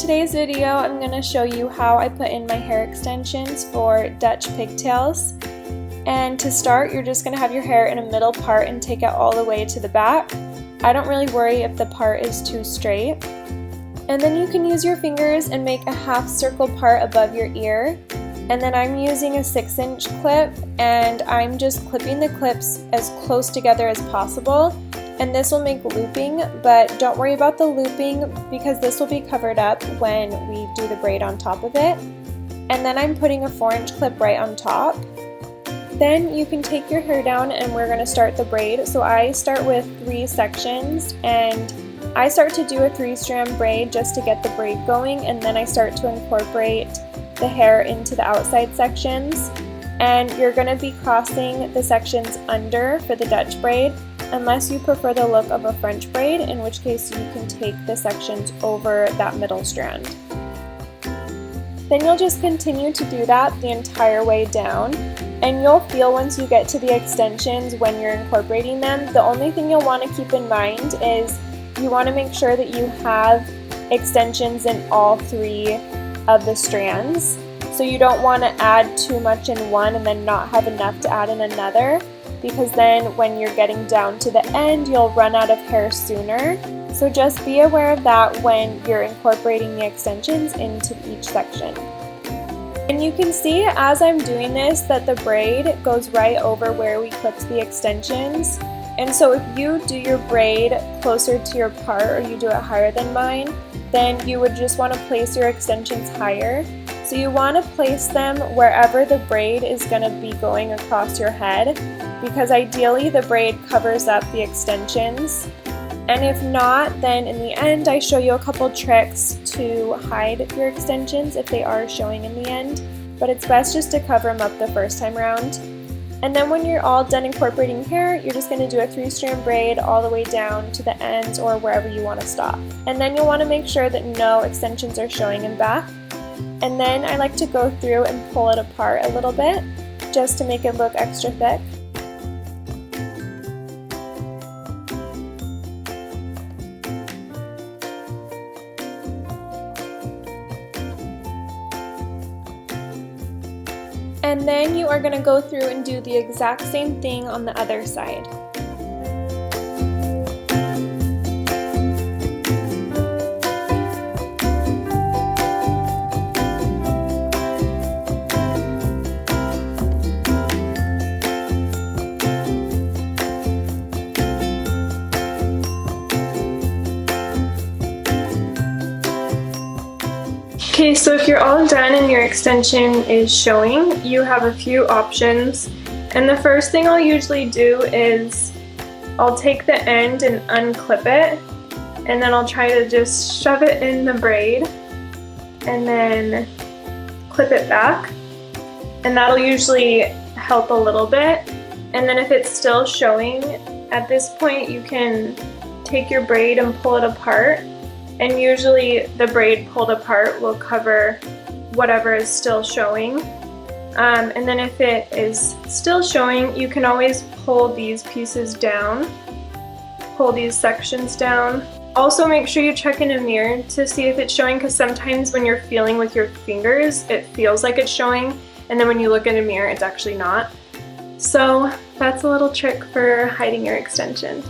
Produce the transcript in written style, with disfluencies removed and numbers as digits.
today's video, I'm going to show you how I put in my hair extensions for Dutch pigtails. And to start, you're just going to have your hair in a middle part and take it all the way to the back. I don't really worry if the part is too straight. And then you can use your fingers and make a half circle part above your ear. And then I'm using a 6-inch clip, and I'm just clipping the clips as close together as possible. And this will make looping, but don't worry about the looping because this will be covered up when we do the braid on top of it. And then I'm putting a 4-inch clip right on top. Then you can take your hair down and we're going to start the braid. So I start with 3 sections, and I start to do a 3-strand braid just to get the braid going, and then I start to incorporate the hair into the outside sections. And you're going to be crossing the sections under for the Dutch braid, unless you prefer the look of a French braid, in which case you can take the sections over that middle strand. Then you'll just continue to do that the entire way down, and you'll feel once you get to the extensions when you're incorporating them. The only thing you'll want to keep in mind is you want to make sure that you have extensions in all 3 of the strands. So you don't want to add too much in one and then not have enough to add in another, because then when you're getting down to the end, you'll run out of hair sooner. So just be aware of that when you're incorporating the extensions into each section. And you can see as I'm doing this that the braid goes right over where we clipped the extensions. And so if you do your braid closer to your part, or you do it higher than mine, then you would just want to place your extensions higher. So you want to place them wherever the braid is going to be going across your head, because ideally the braid covers up the extensions. And if not, then in the end I show you a couple tricks to hide your extensions if they are showing in the end, but it's best just to cover them up the first time around. And then when you're all done incorporating hair, you're just going to do a 3-strand braid all the way down to the ends or wherever you want to stop. And then you'll want to make sure that no extensions are showing in back. And then I like to go through and pull it apart a little bit just to make it look extra thick. And then you are going to go through and do the exact same thing on the other side. Okay, so if you're all done and your extension is showing, you have a few options. And the first thing I'll usually do is I'll take the end and unclip it, and then I'll try to just shove it in the braid and then clip it back. And that'll usually help a little bit. And then if it's still showing, at this point you can take your braid and pull it apart. And usually the braid pulled apart will cover whatever is still showing. And then if it is still showing, you can always pull these pieces down, pull these sections down. Also make sure you check in a mirror to see if it's showing, because sometimes when you're feeling with your fingers, it feels like it's showing, and then when you look in a mirror, it's actually not. So that's a little trick for hiding your extension.